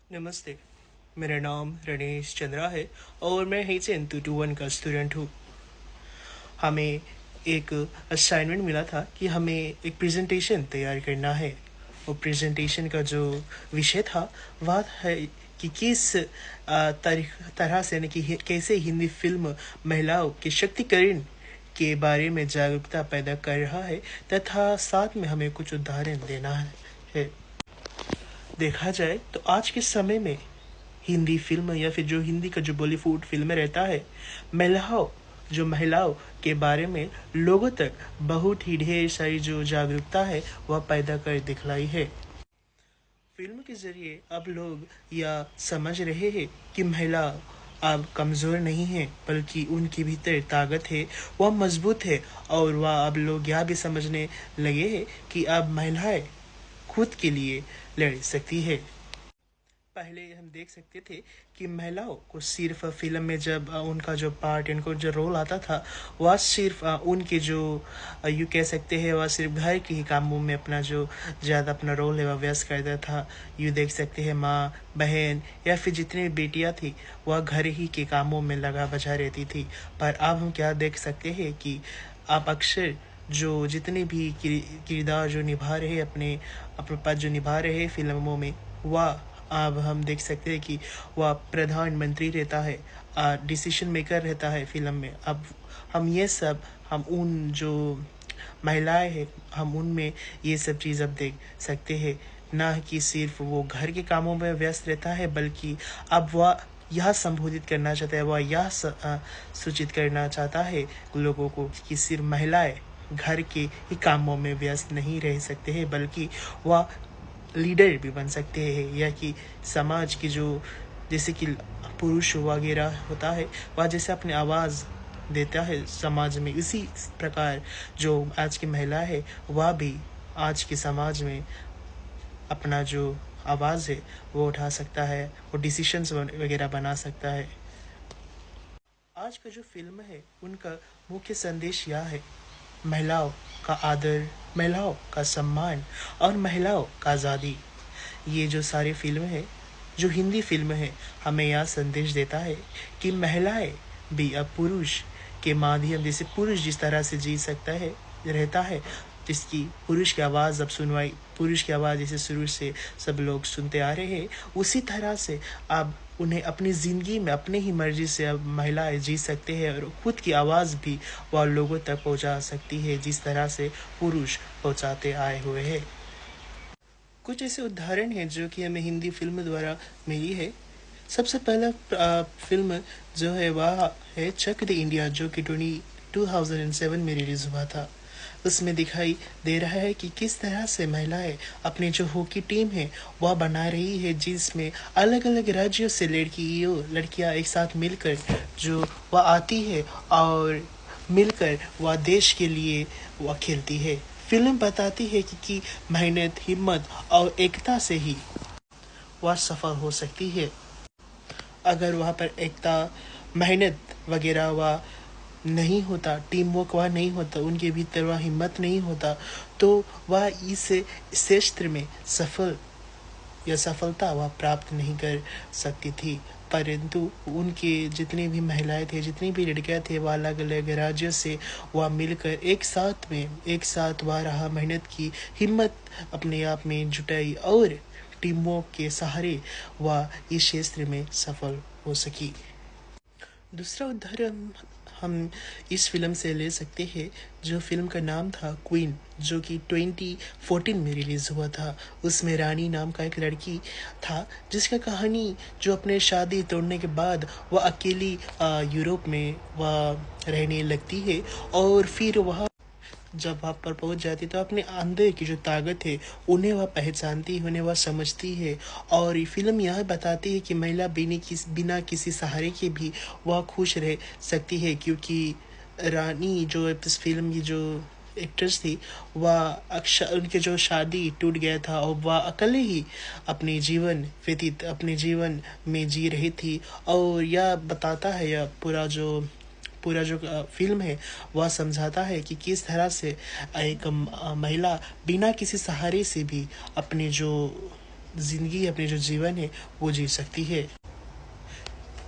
नमस्ते। मेरा नाम रणेश चंद्रा है और मैं HN 221 का स्टूडेंट हूँ। हमें एक असाइनमेंट मिला था कि हमें एक प्रेजेंटेशन तैयार करना है। और प्रेजेंटेशन का जो विषय था वह है कि किस तरह से यानी कि कैसे हिंदी फिल्म महिलाओं के शक्तिकरण के बारे में जागरूकता पैदा कर रहा है, तथा साथ में हमें कुछ उदाहरण देना है। देखा जाए तो आज के समय में हिंदी फिल्म या फिर जो हिंदी का जो बॉलीवुड फिल्म रहता है, महिलाओं के बारे में लोगों तक बहुत ही ढेर सारी जो जागरूकता है वह पैदा कर दिखलाई है। फिल्म के जरिए अब लोग यह समझ रहे हैं कि महिला अब कमज़ोर नहीं है, बल्कि उनके भीतर ताकत है, वह मजबूत है। और वह अब लोग यह भी समझने लगे हैं कि अब महिलाएं खुद के लिए लड़ सकती है। पहले हम देख सकते थे कि महिलाओं को सिर्फ फिल्म में जब उनका जो पार्ट, उनको जो रोल आता था, वह सिर्फ उनके जो यू कह सकते हैं वह सिर्फ घर के ही कामों में अपना जो ज़्यादा अपना रोल है वह व्यस्त करता था। यू देख सकते हैं माँ, बहन या फिर जितनी भी बेटियाँ थी वह घर ही के कामों में लगा बचा रहती थी। पर अब हम क्या देख सकते हैं कि आप अक्सर जो जितने भी किरदार जो निभा रहे अपने अपने पद जो निभा रहे फिल्मों में, वह अब हम देख सकते हैं कि वह प्रधानमंत्री रहता है, डिसीजन मेकर रहता है फिल्म में। अब हम ये सब हम उन जो महिलाएं हैं हम उनमें ये सब चीज़ अब देख सकते हैं। ना कि सिर्फ वो घर के कामों में व्यस्त रहता है, बल्कि अब वह यह संबोधित करना चाहता है, वह यह सूचित करना चाहता है लोगों को कि सिर्फ महिलाएं घर के ही कामों में व्यस्त नहीं रह सकते हैं, बल्कि वह लीडर भी बन सकते हैं। या कि समाज की जो जैसे कि पुरुष वगैरह होता है वह जैसे अपनी आवाज़ देता है समाज में, इसी प्रकार जो आज की महिला है वह भी आज के समाज में अपना जो आवाज़ है वो उठा सकता है, वो डिसीशंस वगैरह बना सकता है। आज का जो फिल्म है उनका मुख्य संदेश यह है: महिलाओं का आदर, महिलाओं का सम्मान और महिलाओं का आज़ादी। ये जो सारी फिल्म है, जो हिंदी फिल्म है, हमें यह संदेश देता है कि महिलाएं भी अब पुरुष के माध्यम, जैसे पुरुष जिस तरह से जी सकता है रहता है, जिसकी पुरुष की आवाज़ अब सुनवाई, पुरुष की आवाज़ जैसे शुरू से सब लोग सुनते आ रहे हैं, उसी तरह से अब उन्हें अपनी ज़िंदगी में अपने ही मर्जी से अब महिलाएं जी सकते हैं और खुद की आवाज़ भी वह लोगों तक पहुंचा सकती है जिस तरह से पुरुष पहुंचाते आए हुए हैं। कुछ ऐसे उदाहरण हैं जो कि हमें हिंदी फिल्म द्वारा मिली है। सबसे पहला फिल्म जो है वह है चक दे इंडिया, जो कि 2007 में रिलीज़ हुआ था। उसमें दिखाई दे रहा है कि किस तरह से महिलाएं अपनी जो हॉकी टीम है वह बना रही है, जिसमें अलग अलग राज्यों से लड़कियां एक साथ मिलकर जो वह आती है और मिलकर वह देश के लिए वह खेलती है। फिल्म बताती है कि मेहनत, हिम्मत और एकता से ही वह सफल हो सकती है। अगर वहाँ पर एकता, मेहनत वगैरह वह नहीं होता, टीम वर्क वह नहीं होता, उनके भीतर वह हिम्मत नहीं होता, तो वह इस क्षेत्र में सफलता वह प्राप्त नहीं कर सकती थी। परंतु उनके जितनी भी महिलाएं थे, जितनी भी लड़कियां थे, वह अलग अलग राज्यों से वह मिलकर एक साथ वह रहा, मेहनत की, हिम्मत अपने आप में जुटाई और टीमों के सहारे वह इस क्षेत्र में सफल हो सकी। दूसरा उदाहरण हम इस फिल्म से ले सकते हैं, जो फिल्म का नाम था क्वीन, जो कि 2014 में रिलीज़ हुआ था। उसमें रानी नाम का एक लड़की था जिसका कहानी जो अपने शादी तोड़ने के बाद वह अकेली यूरोप में वह रहने लगती है, और फिर वह जब वहाँ पर पहुँच जाती तो अपने अंदर की जो ताकत है उन्हें वह पहचानती है, उन्हें वह समझती है। और ये फिल्म यह बताती है कि महिला बिना किसी सहारे के भी वह खुश रह सकती है, क्योंकि रानी जो इस फिल्म की जो एक्ट्रेस थी वह अक्सर उनके जो शादी टूट गया था और वह अकेले ही अपने जीवन में जी रही थी। और यह बताता है, यह पूरा जो फिल्म है वह समझाता है कि किस तरह से एक महिला बिना किसी सहारे से भी अपने जो ज़िंदगी, अपनी जो जीवन है वो जी सकती है।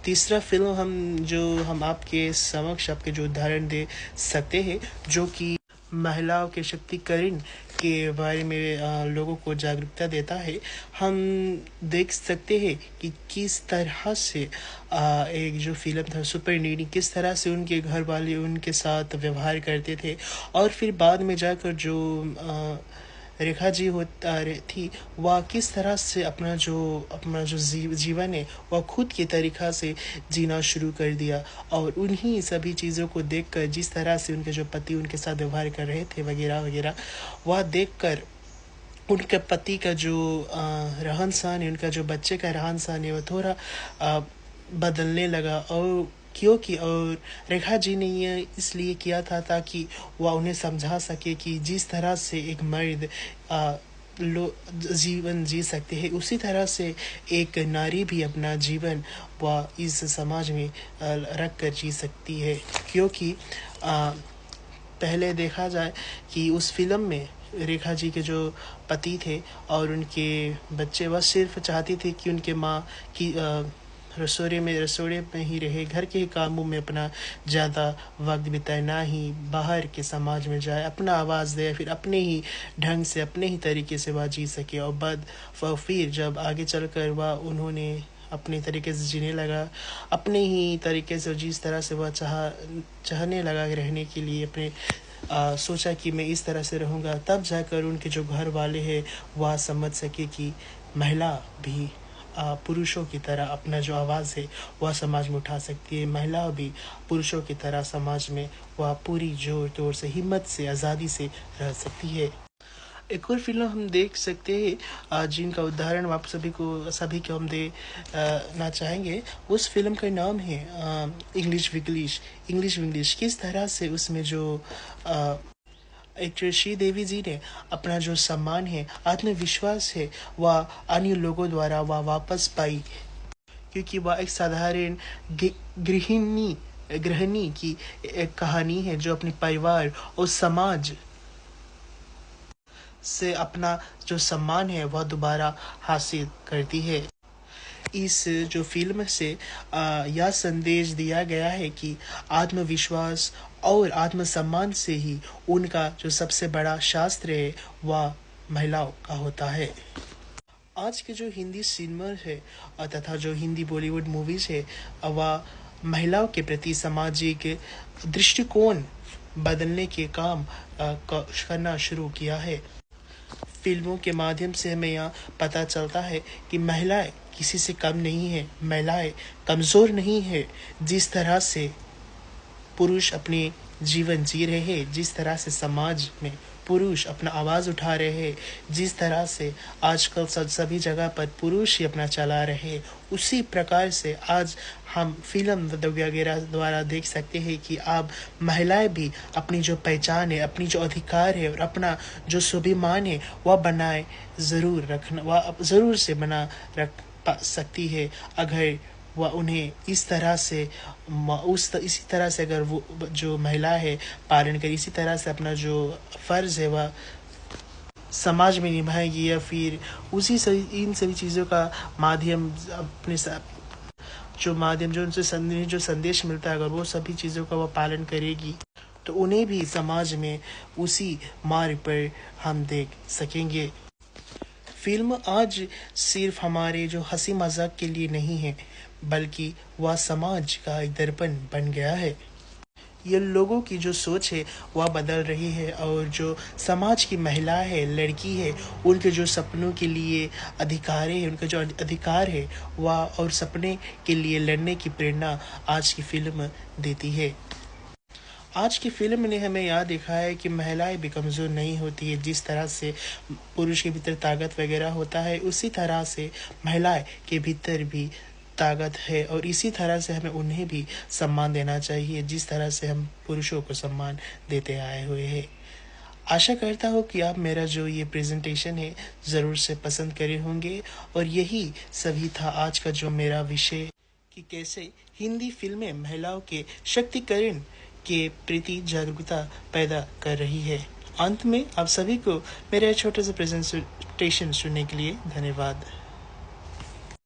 तीसरा फ़िल्म हम आपके समक्ष आपके जो उदाहरण दे सकते हैं, जो कि महिलाओं के शक्तिकरण के बारे में लोगों को जागरूकता देता है। हम देख सकते हैं कि किस तरह से एक जो फ़िल्म था सुपर नीनी, किस तरह से उनके घर वाले उनके साथ व्यवहार करते थे, और फिर बाद में जाकर जो रेखा जी होता थी, वह किस तरह से अपना जो जीवन है वह खुद के तरीक़ा से जीना शुरू कर दिया। और उन्हीं सभी चीज़ों को देखकर, जिस तरह से उनके जो पति उनके साथ व्यवहार कर रहे थे वगैरह वगैरह, वह देखकर उनके पति का जो रहन-सहन है, उनका जो बच्चे का रहन-सहन है, वो थोड़ा बदलने लगा। और रेखा जी ने ये इसलिए किया था ताकि वह उन्हें समझा सके कि जिस तरह से एक मर्द जीवन जी सकते हैं, उसी तरह से एक नारी भी अपना जीवन वह इस समाज में रख कर जी सकती है। क्योंकि पहले देखा जाए कि उस फ़िल्म में रेखा जी के जो पति थे और उनके बच्चे, वह सिर्फ चाहती थी कि उनके माँ की रसोड़े में ही रहे, घर के ही कामों में अपना ज़्यादा वक्त बिताए, ना ही बाहर के समाज में जाए, अपना आवाज़ दे, फिर अपने ही ढंग से, अपने ही तरीके से वह जी सके। और फिर जब आगे चलकर उन्होंने अपने तरीके से जीने लगा, अपने ही तरीके से, जिस तरह से वह चाहने लगा रहने के लिए, अपने सोचा कि मैं इस तरह से रहूँगा, तब जाकर उनके जो घर वाले हैं वह समझ सके कि महिला भी पुरुषों की तरह अपना जो आवाज़ है वह समाज में उठा सकती है। महिला भी पुरुषों की तरह समाज में वह पूरी जोर तोड़ से, हिम्मत से, आज़ादी से रह सकती है। एक और फ़िल्म हम देख सकते हैं जिनका उदाहरण आप सभी को हम देना चाहेंगे। उस फ़िल्म का नाम है इंग्लिश विंग्लिश। किस तरह से उसमें जो एक्ट्रेस श्रीदेवी जी ने अपना जो सम्मान है, आत्मविश्वास है, वह अन्य लोगों द्वारा वह वापस पाई, क्योंकि वह एक साधारण गृहिणी की एक कहानी है जो अपने परिवार और समाज से अपना जो सम्मान है वह दोबारा हासिल करती है। इस जो फ़िल्म से यह संदेश दिया गया है कि आत्मविश्वास और आत्मसम्मान से ही उनका जो सबसे बड़ा शास्त्र है वह महिलाओं का होता है। आज के जो हिंदी सिनेमा है तथा जो हिंदी बॉलीवुड मूवीज़ है, वह महिलाओं के प्रति सामाजिक दृष्टिकोण बदलने के काम करना शुरू किया है। फ़िल्मों के माध्यम से हमें यह पता चलता है कि महिलाएं किसी से कम नहीं है, महिलाएं कमज़ोर नहीं है। जिस तरह से पुरुष अपने जीवन जी रहे हैं, जिस तरह से समाज में पुरुष अपना आवाज़ उठा रहे हैं, जिस तरह से आजकल सभी जगह पर पुरुष ही अपना चला रहे हैं, उसी प्रकार से आज हम फ़िल्म वगैरह द्वारा देख सकते हैं कि अब महिलाएं भी अपनी जो पहचान है, अपनी जो अधिकार है और अपना जो स्वाभिमान है वह ज़रूर से बना रख सकती है, अगर वह उन्हें इसी तरह से अगर वो जो महिला है पालन करे, इसी तरह से अपना जो फ़र्ज़ है वह समाज में निभाएगी, या फिर इन सभी चीज़ों का माध्यम अपने जो उनसे संदेश मिलता है, अगर वो सभी चीज़ों का वह पालन करेगी, तो उन्हें भी समाज में उसी मार्ग पर हम देख सकेंगे। फ़िल्म आज सिर्फ हमारे जो हंसी मजाक के लिए नहीं है, बल्कि वह समाज का एक दर्पण बन गया है। ये लोगों की जो सोच है वह बदल रही है, और जो समाज की महिला है, लड़की है, उनके जो सपनों के लिए अधिकार है, उनका जो अधिकार है वह और सपने के लिए लड़ने की प्रेरणा आज की फ़िल्म देती है। आज की फ़िल्म ने हमें यह दिखाया है कि महिलाएं भी कमज़ोर नहीं होती है। जिस तरह से पुरुष के भीतर ताकत वगैरह होता है, उसी तरह से महिलाएं के भीतर भी ताकत है, और इसी तरह से हमें उन्हें भी सम्मान देना चाहिए, जिस तरह से हम पुरुषों को सम्मान देते आए हुए हैं। आशा करता हूँ कि आप मेरा जो ये प्रेजेंटेशन है ज़रूर से पसंद करे होंगे, और यही सभी था आज का जो मेरा विषय कि कैसे हिंदी फिल्में महिलाओं के शक्तिकरण के प्रति जागरूकता पैदा कर रही है। अंत में आप सभी को मेरा छोटा सा प्रेजेंटेशन सुनने के लिए धन्यवाद।